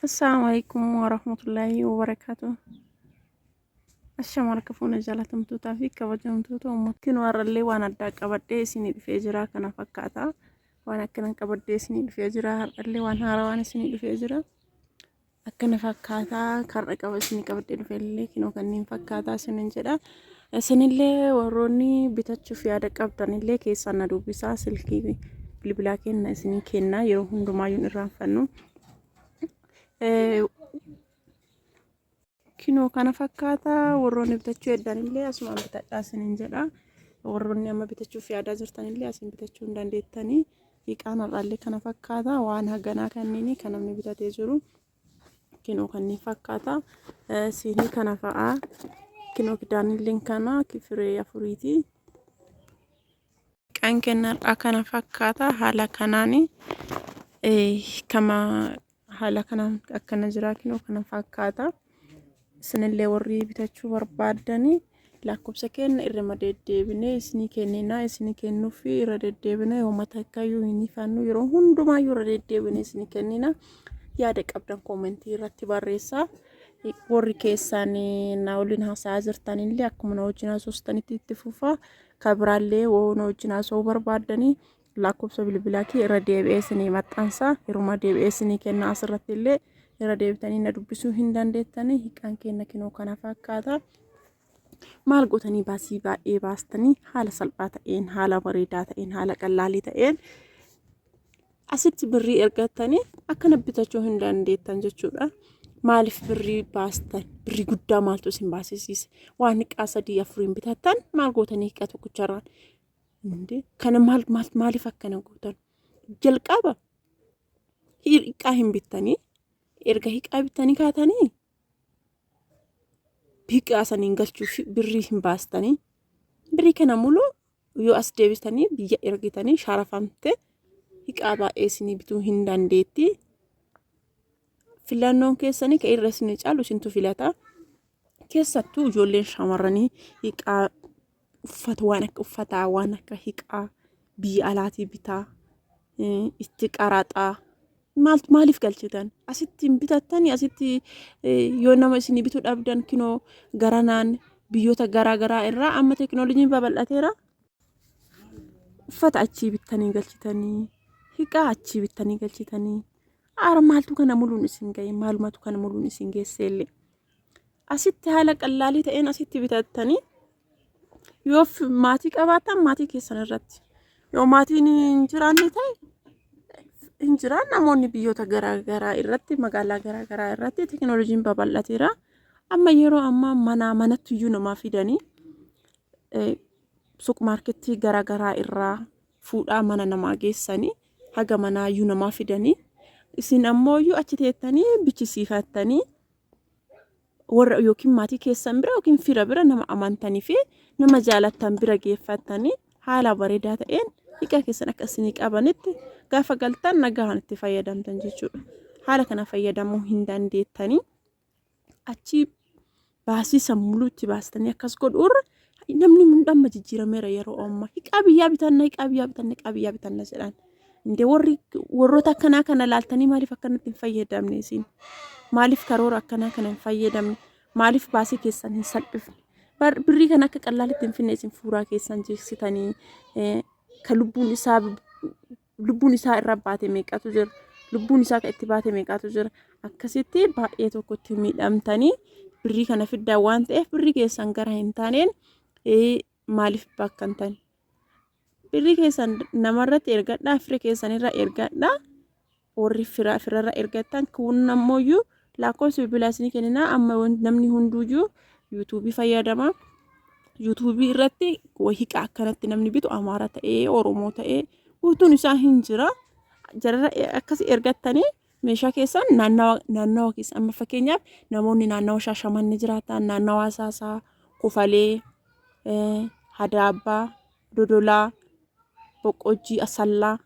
السلام عليكم ورحمة الله وبركاته. الشمال كفونا جالتم توتا في كوجم توتا ممكن ورا اللي وانا داك أبدي سنين في إجرا كنا فكاتا وانا كنا كبدي سنين في إجرا اللي وانا روان سنين في إجرا أكنا فكاتا كرك أو سنين كبدي في اللي كنا كنين فكاتا سنين جدا سنين اللي وروني بتشوف يا دك أبدان اللي كيسانا دوبيسا سلكي بلبلاكين سنين كنا يروحون دمايون الرافنو كينو كان فكاتا وروني بتشوف يدان اللي أسمع بتاع سنين جدا وروني أما بتشوف يا دازرتان اللي أسمع بتشوف دان ديتاني يكان الرالي كان فكاتا وأنا جنا كنيني كان من بتاع كينو كان فكاتا سيني كان فاء كينو كدان اللي كان كفري أفريتي كان كان فكاتا حالا كناني كما حالا كان أكن جرا كينو كان فكاتا سنلي وري بتاعو بربادني لاكوب سكن إرمادة دبنة سني كنينا سني كنو في إرادة دبنة يوم تكايو هني فانو يروحون دوما يرادة دبنة سني كنينا يادك أبداً كومنتي رتبار ريسا وري كيساني ناولين هاسازر تاني اللي أكو منوجنا سوستاني تتفوفا كبرالي ونوجنا سو بربادني لاكوب سبيل بلاكي إرادة بأسني متانسا إرمادة بأسني كنا أسرت اللي إرادة بتاني ندبسو هندان ديتاني هكان كنا كنو كنا فاكاتا maal gootanii baasii baay'ee baastanii haala salphaa ta'een haala bareedaa ta'een haala qallaalii ta'een asitti birrii ergattanii akkana bitachuu hin dandeettan jechuudha. Maaliif birrii baastan birrii guddaa maaltu isin baasisiise waan hiqaa 3-4 bitattan maal gootanii hiqa tokkocharraan kana maaliif akkana gootan jalqaba hiqaa hin bittanii erga hiqaa bittanii kaatanii بيك أصلاً إنجلش بري باستني بري كنا مولو يو أس ديفيستني بيجا إرجيتني شرفمت هيك أبا إسني بتو هندان ديتي فلانون كيساني كإيرسني جالو سنتو فيلاتا كيساتو جولين شامرني هيك فتوانك هيك بي علاتي بتا استقراطا مالف قالتان أسيتي بتاتني أسيتي يونا ما سني بتود أبدان كنو غرانان بيوتا غرا إرا أما تكنولوجي بابلاتيرا فتأتي بتاني قالتاني هيكا أتي بتاني قالتاني مالتو كان مولون إسنجاي معلوماتو كان مولون إسنجاي سيلي أسيتي هالك اللالي تأين أسيتي بتاتني يوف ماتي كاباتان ماتي كيسان الرات يو ماتي نجراني تاي injiraan namoonni biyyoota garaa irratti magaalaa garaa irratti teknooloojiin babal'ateera amma yeroo amma manatti iyyuu namaa fidanii suuqmaarketii garaa irraa fuudhaa mana namaa geessanii haga manaa iyyuu namaa fidanii isin ammoo iyyuu achi teettanii bichisiifattanii warra yookiin maatii keessan bira yookiin fira bira nama amantanii fi nama jaalattan bira geeffattanii haala bareedaa ta'een hiqa keessan akka isinii qabanitti gaafa galtan nagaan itti fayyadamtan jechuudha. Haala kana fayyadamuu hin dandeettanii achi baasii sammuu itti baastanii akkas godhuurra namni hundamma jijjiirameera yeroo ammaa hiqa biyyaa bitanna jedhan. Inde warroota akkanaa kana laaltanii maaliif akkanatti hin fayyadamne isin? Maaliif karoora akkanaa kana hin fayyadamne? Maaliif baasii keessan hin salphifne? Birrii kana akka qallaalitti hin finne isin fuuraa keessan jeessitanii kan lubbuun isaa irra baate meeqatu jira lubbuun isaa kan itti baate meeqatu jira akkasitti baay'ee tokkotti miidhamtanii birrii kana fiddaa waan ta'eef birrii keessan gara hin taaneen maaliif bakkantan birrii keessan namarratti ergadhaa fira keessanirra ergadhaa warri firarra ergattan kun ammoo lakkoofsa bilbilaa isinii kenninaa amma namni hunduuyyuu yuutuubii fayyadama yuutuubii irratti hiqa akkanatti namni bitu Amaara ta'ee Oromoo ta'ee guutuun isaa hin jira jarra akkas ergattanii meeshaa keessan naannawa keessa amma fakkeenyaaf namoonni naannawa Shaashamannee jiraatan naannawa Asaasaa Kufalee Hadaabaa Dodolaa Boqqojjii Asallaa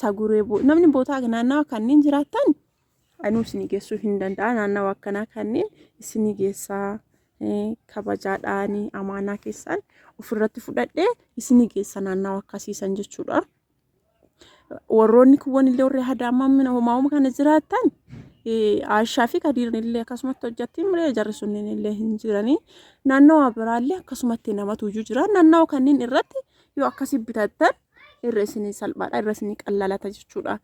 Saguree namni bootaa naannawa kanneen jiraatan anuu isinii geessuu hin danda'a naannawa akkanaa kanneen isinii geessaa kabajaadhaanii amaanaa keessan ofirratti fudhadhee isinii geessa naannawa akkasiisan jechuudha. Warroonni kuwwan illee warri Hadaamaa mina homaa'uma kana jiraatan Aishaa fi Kadiirni illee akkasumatti hojjetti miree jarri sunniin illee hin jiranii. Naannawaa biraallee akkasumatti namatu iyyuu jira. Naannawaa kanneen irratti yoo akkasii bitattan irra isinii salphaadha, irra isinii qallalata jechuudha.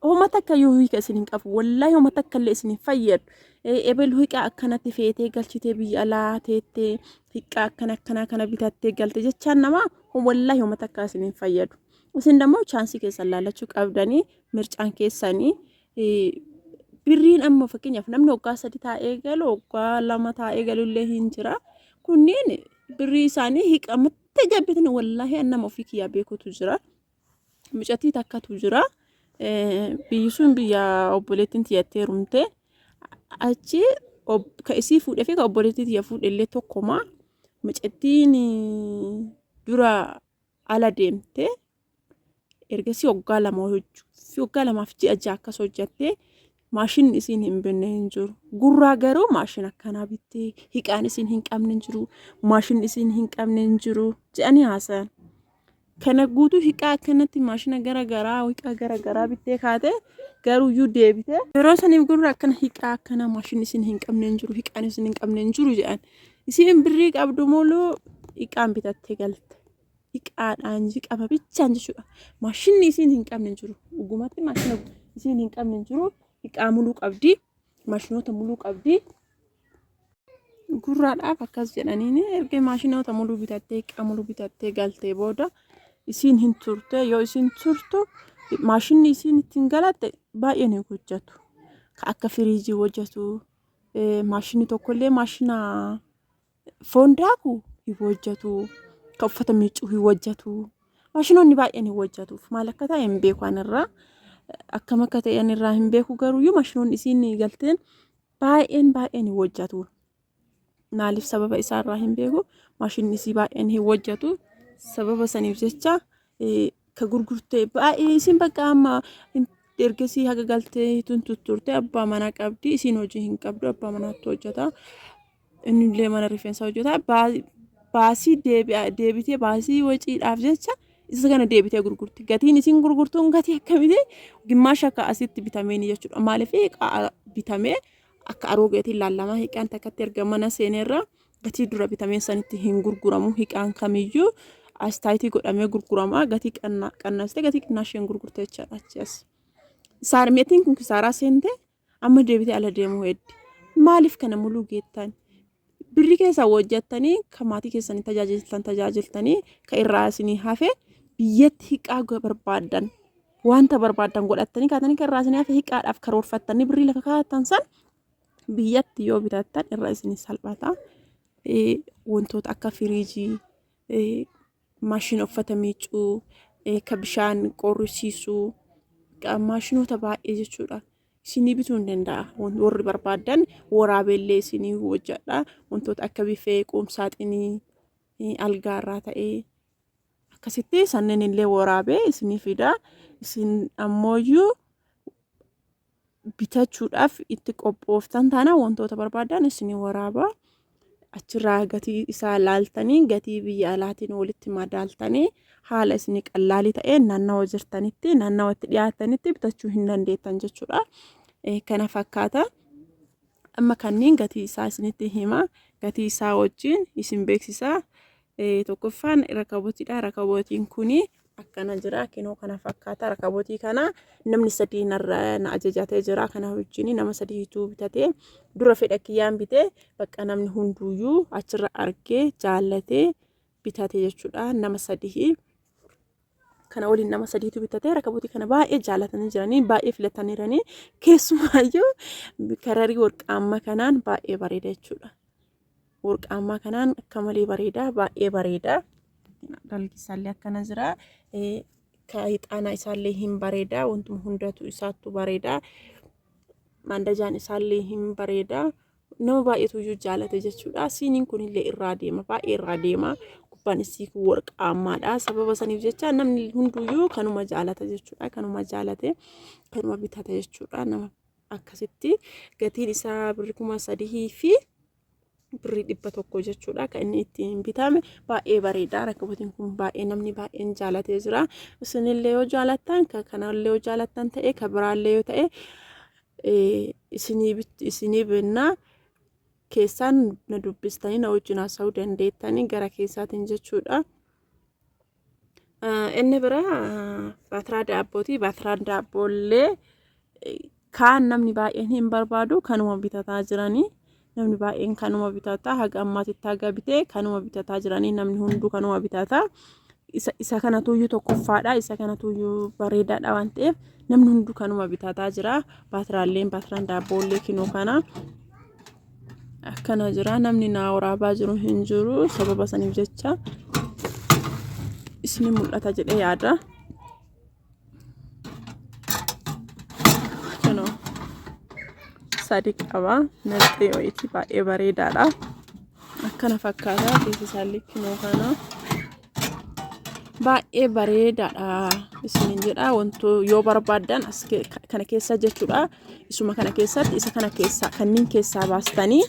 Homa takka yoo hiika isin hin qabu wallahi homa takka illee isin hin fayyadu. Ebel hiiqa akkanatti feetee galchitee biyya alaa teettee hiiqa akkana kana bitattee galte jechaan nama wallahi homa takka isin hin fayyadu. Isin dammoo chaansii keessan laalachuu qabdanii mircaan keessanii birriin amma fakkeenyaaf namni waggaa 3 taa'ee galu waggaa 2 taa'ee galu illee hin jira. Kunniin birrii isaanii hiiqamatti gabbitan wallahi nama ofii kiyyaa beekutu jira. Micatii takkatu jira. Biyyi sun biyya obboleettiin tiyattee rumte achi ka isii fuudhee fi ka obboleettii tiyya fuudhe illee tokkoma. Micattiin dura ala deemte ergasii waggaa 2 ji'a 6 akkas hojjattee maashinni isiin hin binne hin jiru. Gurraa garuu maashina akkanaa bittee hiiqaan isiin hin qabne hin jiru. Maashinni isiin hin qabne hin jiru jedhanii haasayan. Kana guutuu hiiqaa akkanatti maashina garagaraa hiiqaa garagaraa bittee kaate garuu iyyuu deebite yeroo saniif gurra akkana hiiqaa akkana maashinni isiin hin qabne hin jiru hiiqaan isiin hin qabne hin jiru jedhan. Isiin birrii qabdu muluu hiiqaan bitattee galte. Hiiqaadhaan hiiqama bichaan jechuudha. Maashinni isiin hin qabne hin jiru. Dhugumatti maashina isiin hin qabne hin jiru. Hiiqaa muluu qabdi. Maashinoota muluu qabdi. Gurraadhaaf akkas jedhaniin erga maashinoota muluu bitattee hiiqaa muluu bitattee galtee booda isiin hin turte yoo isiin turtu maashinni isiin ittiin galatte baay'ee ni hojjetu. Ka akka firiijii hojjetu. Maashinni tokkollee maashina foon daaku hin hojjetu. Ka uffata miicuu hin hojjetu. Maashinoonni baay'ee ni hojjetuuf maal akka ta'e hin beeku irraa akkam akka ta'an irraa hin beeku garuu yoo maashinoonni isiin galteen baay'een ni hojjetu. Maaliif sababa isaa irraa hin beeku maashinni isii baay'een hin hojjetu. Sababa saniif jecha ka gurgurtee baay'ee isiin bakka amma ergasii haga galtee tutturte abbaa manaa qabdi isiin hojii hin qabdu abbaa manaatti hojjeta. Inni illee mana rifeensaa hojjeta. Baasii deebitee baasii waciidhaaf jecha isa kana deebitee gurgurti. Gatiin isiin gurgurtuun gatii akkamitti gimmaasha akka asitti bitameen jechuudha. Maaliif bitamee akka aroogeetiin lallamaa hiiqaan takkatti erga mana seenerra gatii dura bitameen sanitti hin gurguramu. Hiiqaan kamiyyuu astaayitii godhamee gurgurama. Gatii qannastee gatii qinnaasheen gurgurtee jechaadha. Saarmeetiin kun kisaaraa seente amma deebitee ala deemuu heddi. Maaliif kana muluu geettan? Birri keessa hojjettanii ka maatii keessanii tajaajiltanii ka irraa isinii hafe biyyatti hiiqaa barbaadan wanta barbaadan godhattanii kaatanii ka irraa isinii hafe hiiqaadhaaf karoorfattanii birrii lafa kaa'atan san biyyatti yoo bitattan irraa isinii salphata. Wantoota akka firiijii, maashina uffata miicuu, ka bishaan qorrisiisuu, maashinoota baay'ee jechuudha. Isinii bituu hin danda'a. Warri barbaadan waraabeellee isinii hojjedha. Wantoota akka bifee, quumsaaxinii, algaarraa ta'ee akkasitti sanneen illee waraabee isinii fida. Isin ammoo bitachuudhaaf itti qophooftan taana wantoota barbaadan isinii waraaba. Achirraa gatii isaa laaltanii gatii biyya alaatiin walitti madaaltanii haala isinii qallaalii ta'ee naannawa jirtanitti naannawa itti dhiyaatanitti bitachuu hin dandeettan jechuudha. Kana fakkaata. Amma kanneen gatii isaa isinitti hima. Gatii isaa wajjin isin beeksisaa. Tokkoffaan rakabootiidha. Rakabootiin kuni akkana jira. Kinoo kana fakkaata. Rakabootii kana namni 3 na ajajatee jira. Kana wajjin nama 3tu bitatee dura fedha kiyyaan bitee bakka namni hunduuyyuu achirra argee jaallatee bitate jechuudha. Nama 3 kana waliin nama 3tu bitatee rakabootii kana baay'ee jaallatanii jiranii baay'ee filataniiranii keessumaayyuu kararii warqaammaa kanaan baay'ee bareeda jechuudha. Warqaammaa kanaan akka malee bareeda baay'ee bareeda. Dalgisaallee akkana jira. Ka ixaana isaallee hin bareeda. Wantuma hundatu isaattu bareeda. Mandajaan isaallee hin bareeda. Nama baay'eetu iyyuu jaallate jechuudha. Siiniin kunillee irraa deema baay'ee irraa deema. Gubbaan isii warqaammaadha. Sababa saniif jecha namni hunduyyuu kanuma jaallata jechuudha. Kanuma jaallate kanuma bitata jechuudha. Nama akkasitti gatiin isaa birrii 3,000 fi birrii 100 jechuudha. Kan inni ittiin bitame baay'ee bareeda. Rakabootiin kun baay'ee namni baay'een jaallatee jira. Isinillee yoo jaallattan kanallee yoo jaallattan ta'e ka biraallee yoo ta'e isinii binnaa keessaan na dubbistanii na wajjin haasa'uu dandeettanii gara keessaatiin jechuudha. Inni biraa baatiraa daabbooti. Baatiraan daabboollee kaan namni baay'een hin barbaadu kanuma bitataa jiranii. Namni baay'een kanuma bitataa haga ammaatitti haga bitee kanuma bitataa jiranii namni hunduu kanuma bitataa. Isa kanatuyyuu tokkoffaadha. Isa kanatuyyuu bareedaadha waan ta'eef namni hunduu kanuma bitataa jira. Baatiraan daabboollee kinoo kana akkana jira. Namni naa waraabaa jiru hin jiru sababa saniif jecha isni mul'ata jedhee yaada. Kinoo sadi qaba. Nalxee wayitii baay'ee bareedaadha. Akkana fakkaata keessisaallee kinoo kana baay'ee bareedaadha isiniin jedha. Wanto yoo barbaadan as kana keessa jechuudha. Isuma kana keessatti isa kana keessa kanniin keessaa baastanii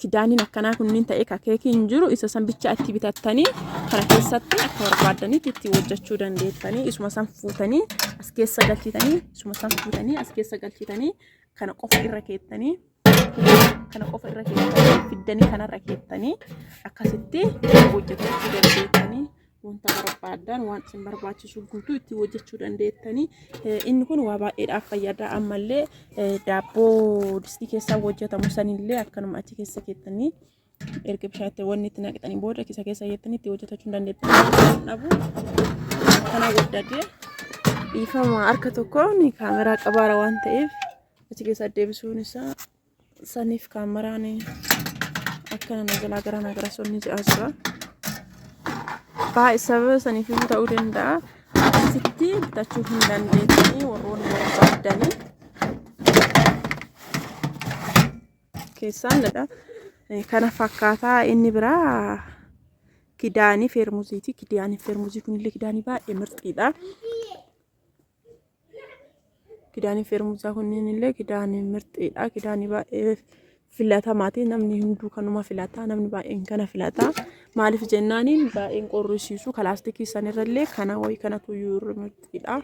kidaaniin akkanaa kunniin ta'ee kakeekii hin jiru isa san bicha itti bitattanii kana keessatti akka barbaadanitti itti hojjechuu dandeettanii isuma san fuutanii as keessa galchitanii isuma san fuutanii as keessa galchitanii kana qofa irra keettanii fiddanii kanarra keettanii akkasitti hojjechuu dandeettanii wanta barbaadan waan isin barbaachisu guutuu itti hojjechuu dandeettanii. Inni kun waa baay'eedhaaf fayyada. Ammallee daabboo distii keessaa hojjetamu sanillee akkanuma achi keessa keettanii erga bishaatti wanni itti naqxanii booda keessa keettanii itti hojjetachuu dandeettanii. Dhabu kana guddadee dhiifama harka tokkoon kaameraa qabaara waan ta'eef achi keessa deebisuun isaa saniif kaameraan akkana nagalaa gara sonni ji'a jira. Baay'ee sababa saniif ta'uu danda'a. Asitti bitachuu hin dandeettanii warroonni barbaadanii keessaan kana fakkaataa. Inni biraa kidaanii feermuziiti. Kidaanii feermuzii kunillee kidaanii baay'ee mirxiidha. Kidaanii feermuzaa kunillee kidaanii mirxiidha. Kidaanii baay'ee filatamaati. Namni hunduu kanuma filata. Namni baay'een kana filata. Maaliif jennaaniin baay'een qorrisiisu kalaastikii sanirrallee kana wayi kanatu iyyuu mirxiidha.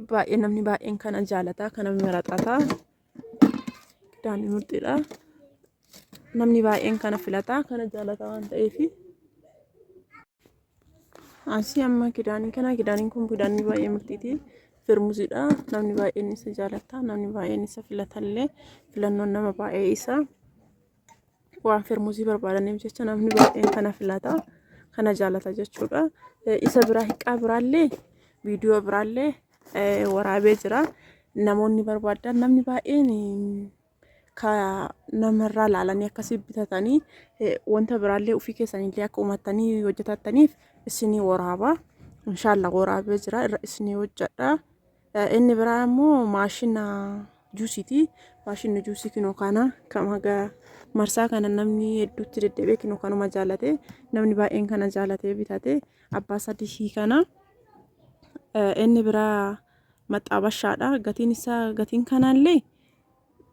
Baay'ee namni baay'een kana jaalata. Kana maraxata. Kidaanii mirxiidha. Namni baay'een kana filata. Kana jaalata waan ta'eef asii amma kidaaniin kun kidaanii baay'ee mirxiiti. Feermuziidha. Namni baay'een isa jaalata. Namni baay'een isa filatallee filannoon nama baay'ee isa waan feermuzii barbaadaniif jecha namni baay'een kana filata. Kana jaalata jechuudha. Isa biraa hiqaa biraallee viidiyoo biraallee waraabee jira. Namoonni barbaadan namni baay'een namarraa laalanii akkasii bitatanii wanta biraallee ofii keessanillee akka uumattanii hojjetataniif isinii waraaba. Inshaallah waraabee jira. Irra isinii hojjedha. Inni biraa immoo maashina juusiiti. Maashina juusii kinoo kana kamaga marsaa kana namni hedduutti deddeebi'ee kinoo kanuma jaalate. Namni baay'een kana jaalate bitate. Abbaa sadii kana. Inni biraa maxxabashaadha. Gatiin kanallee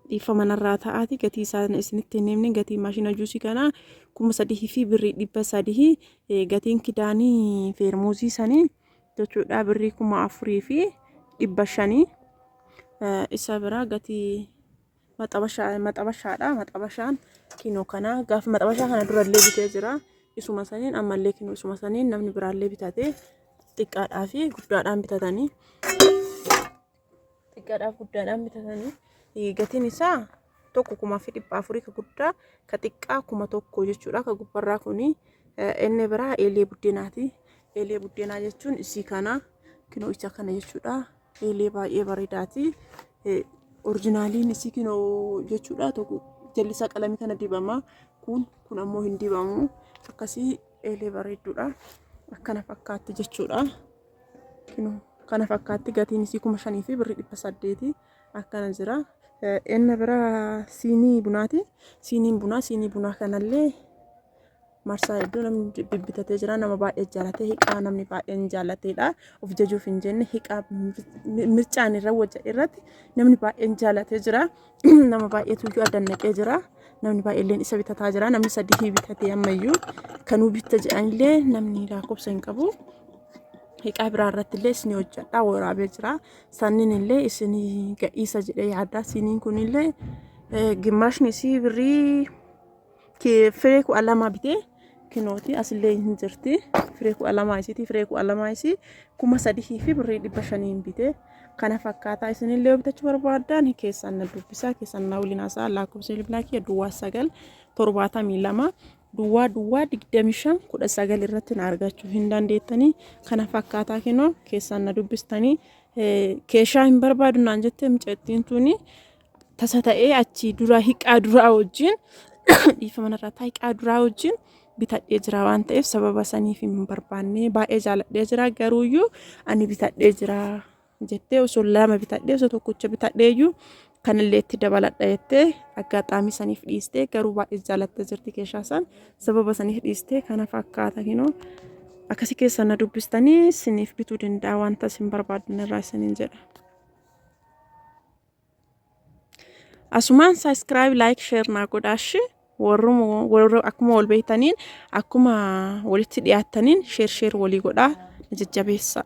dhiifama narraa ta'aati. Gatii isaa isinitti hin himne. Gatiin maashina juusii kana 3,000 fi birrii 300. Gatiin kidaanii feermuzii sanii jechuudha birrii 4,000 fi 500. Isa biraa gatii maxxabashaadha. Maxxabashaan kinoo kana gaafa maxxabashaa kana durallee bitee jira. Isuma saniin ammallee kinoo isuma saniin namni biraallee bitate xiqqaadhaa fi guddaadhaan bitatanii. Xiqqaadhaaf guddaadhaan bitatanii. Gatiin isaa tokko 4,400 ka guddaa ka xiqqaa 1,000 jechuudha. Ka gubbarraa kuni inni biraa eelee buddeenaati. Eelee buddeenaa jechuun isii kana kinoo isa kana jechuudha. Eelee baay'ee bareedaati. Orjinaaliin isii kinoo jechuudha. Tokko jallisaa qalamii kana dibama. Kun ammoo hin dibamu. Akkasii eelee bareedduudha. Akkana fakkaatti jechuudha. Kinoo kana fakkaatti gatiin isii 5,000 fi birrii 800. Akkana jira. Inni biraa siinii bunaati. Siiniin bunaa kanallee marsaa hedduu namni bibbitatee jira. Nama baay'ee jaallatee hiqaa namni baay'een jaallateedha. Of jajuuf hin jenne hiqaa mircaan irratti namni baay'een jaallatee jira. Nama baay'eetu iyyuu addannaqee jira. Namni baay'een isa bitataa jira. Namni 3 bitatee ammayyuu kanuu bitta jedhanillee namni lakkoofsa hin qabu. hiqaa biraa irratti illee isin hojjedha waraabee jira sanniin illee isin ga'iisa jedhee yaaddaa siniin kun illee gimmaashni isii birrii firee 12 bitee kinooti asillee hin jirti firee 12 isiiti firee 12 isii 3,000 fi birrii 500 bitee kana fakkaataa isinillee bitachuu barbaaddan keessan na dubbisaa keessan na waliin haasaa lakkoofsa bilbilaa kiyya duwwaa 9 72 duwwaa 25 19 irratti na argachuu hin dandeettanii kana fakkaataa kinoo keessan na dubbistanii keeshaa hin barbaadu naan jettee mucattiin tuni tasa ta'ee achi dura hiqaa duraa wajjin dhiifama narraa hiqaa duraa wajjin bitadhee jira waan ta'eef sababa saniif hin barbaanne baay'ee jaaladhee jira garuuyyuu ani bitadhee jira jettee osoo lama bitadhee osoo tokkocha bitadheeyyuu kanillee itti dabaladha jettee aggaxaamii saniif dhiistee garuu baay'ee jaalattee jirti keeshaa san sababa saniif dhiistee kana fakkaata kinoo akkasii keessan na dubbistanii siniif bituu danda'a wanta sin barbaaddan irraa isiniin jedha. Asumaan subscribe like share naa godhaashi warra akkuma wal beektaniin akkuma walitti dhiyaattaniin share walii godhaa jajjabeessa.